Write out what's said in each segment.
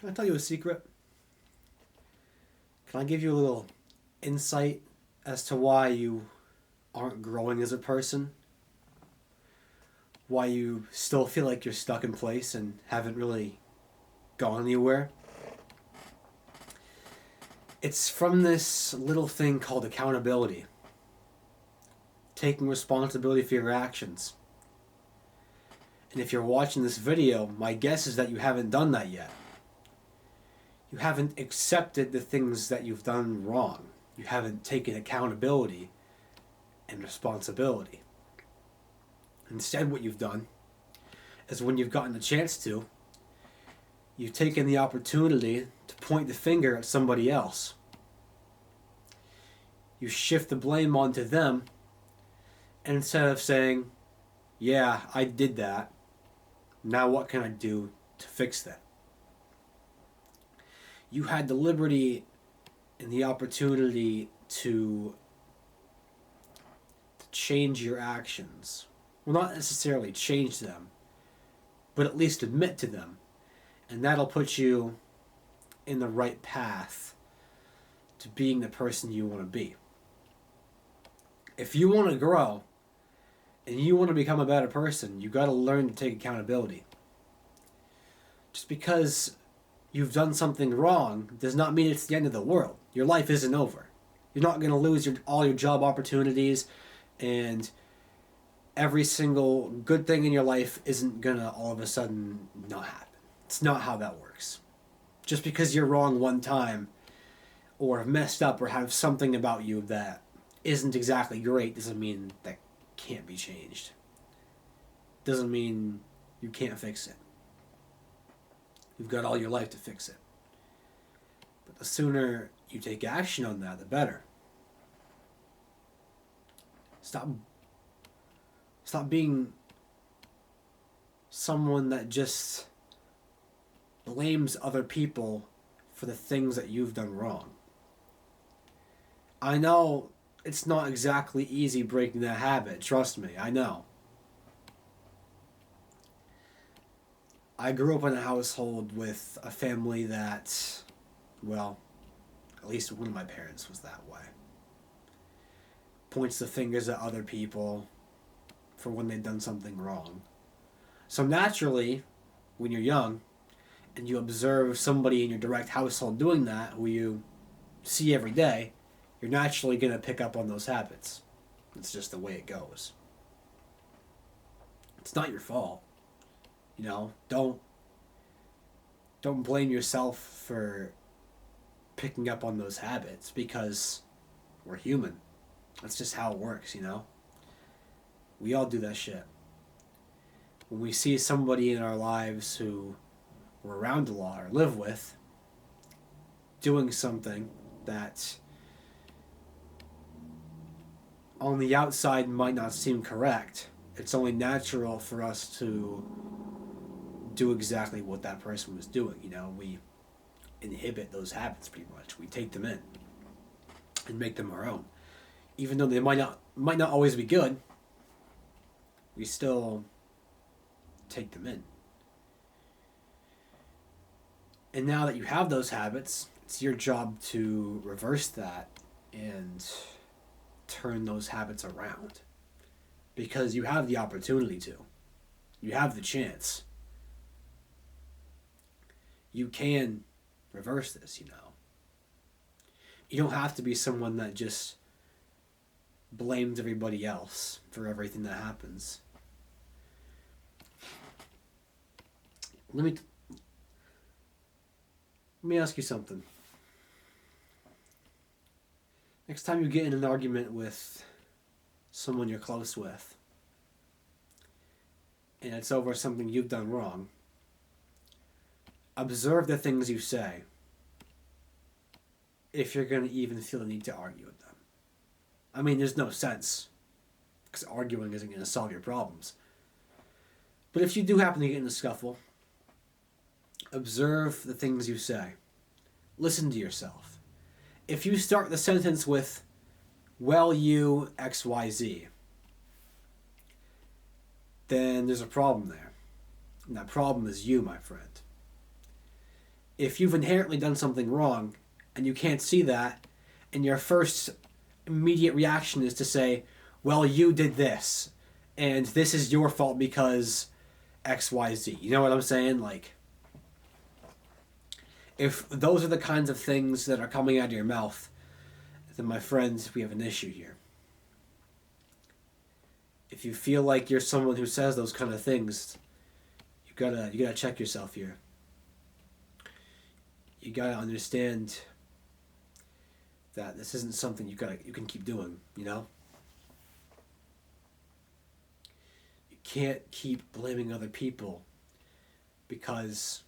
Can I tell you a secret? Can I give you a little insight as to why you aren't growing as a person? Why you still feel like you're stuck in place and haven't really gone anywhere? It's from this little thing called accountability. Taking responsibility for your actions. And if you're watching this video, my guess is that you haven't done that yet. You haven't accepted the things that you've done wrong. You haven't taken accountability and responsibility. Instead, what you've done is when you've gotten the chance to, you've taken the opportunity to point the finger at somebody else. You shift the blame onto them, and instead of saying, yeah, I did that, now what can I do to fix that? You had the liberty and the opportunity to change your actions. Well, not necessarily change them, but at least admit to them. And that'll put you in the right path to being the person you want to be. If you want to grow and you want to become a better person, you got to learn to take accountability. Just because you've done something wrong does not mean it's the end of the world. Your life isn't over. You're not going to lose all your job opportunities, and every single good thing in your life isn't going to all of a sudden not happen. It's not how that works. Just because you're wrong one time or have messed up or have something about you that isn't exactly great doesn't mean that can't be changed. Doesn't mean you can't fix it. You've got all your life to fix it. But the sooner you take action on that, the better. Stop being someone that just blames other people for the things that you've done wrong. I know it's not exactly easy breaking that habit, trust me, I know. I grew up in a household with a family that, well, at least one of my parents was that way. Points the fingers at other people for when they've done something wrong. So naturally, when you're young and you observe somebody in your direct household doing that, who you see every day, you're naturally going to pick up on those habits. It's just the way it goes. It's not your fault. You know, don't blame yourself for picking up on those habits, because we're human. That's just how it works, you know? We all do that shit. When we see somebody in our lives who we're around a lot or live with doing something that on the outside might not seem correct, it's only natural for us to do exactly what that person was doing. You know, we inhibit those habits pretty much. We take them in and make them our own. Even though they might not always be good, we still take them in. And now that you have those habits, it's your job to reverse that and turn those habits around. Because you have the opportunity to. You have the chance. You can reverse this, you know. You don't have to be someone that just blames everybody else for everything that happens. Let me ask you something. Next time you get in an argument with someone you're close with, and it's over something you've done wrong, observe the things you say if you're going to even feel the need to argue with them. I mean, there's no sense, because arguing isn't going to solve your problems. But if you do happen to get in a scuffle, observe the things you say. Listen to yourself. If you start the sentence with, well, you XYZ, then there's a problem there. And that problem is you, my friend. if you've inherently done something wrong and you can't see that, and your first immediate reaction is to say, well, you did this, and this is your fault because XYZ. You know what I'm saying? Like, if those are the kinds of things that are coming out of your mouth, then my friends, we have an issue here. If you feel like you're someone who says those kind of things, you gotta check yourself here. You gotta understand that this isn't something you can keep doing, you know? You can't keep blaming other people because,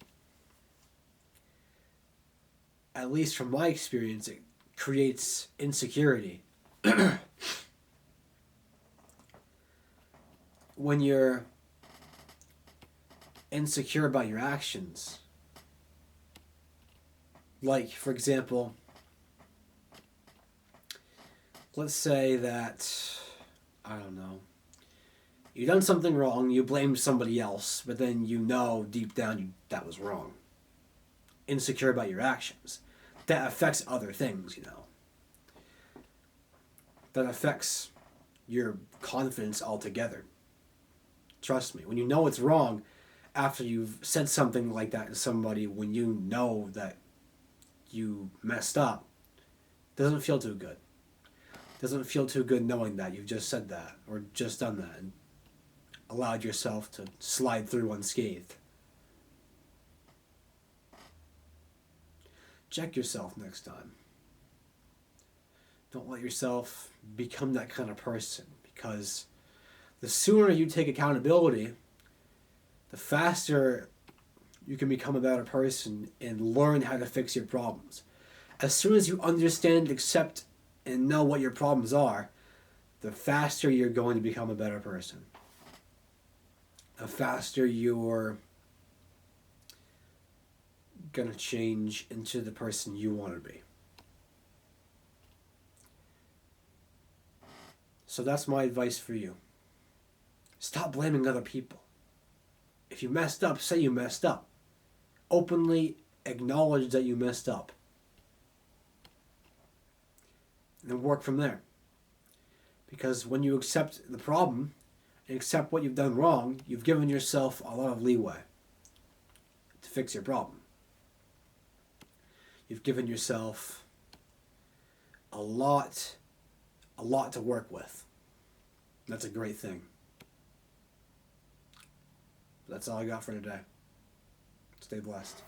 at least from my experience, it creates insecurity. When you're insecure about your actions, like, for example, let's say that, I don't know, you've done something wrong, you blame somebody else, but then you know deep down that was wrong. Insecure about your actions. That affects other things, you know. That affects your confidence altogether. Trust me, when you know it's wrong, after you've said something like that to somebody, when you know that you messed up, it doesn't feel too good. It doesn't feel too good knowing that you've just said that or just done that and allowed yourself to slide through unscathed. Check yourself next time. Don't let yourself become that kind of person, because the sooner you take accountability, the faster you can become a better person and learn how to fix your problems. As soon as you understand, accept, and know what your problems are, the faster you're going to become a better person. The faster you're going to change into the person you want to be. So that's my advice for you. Stop blaming other people. If you messed up, say you messed up. Openly acknowledge that you messed up. And then work from there. Because when you accept the problem and accept what you've done wrong, you've given yourself a lot of leeway to fix your problem. You've given yourself a lot to work with. That's a great thing. That's all I got for today. Stay blessed.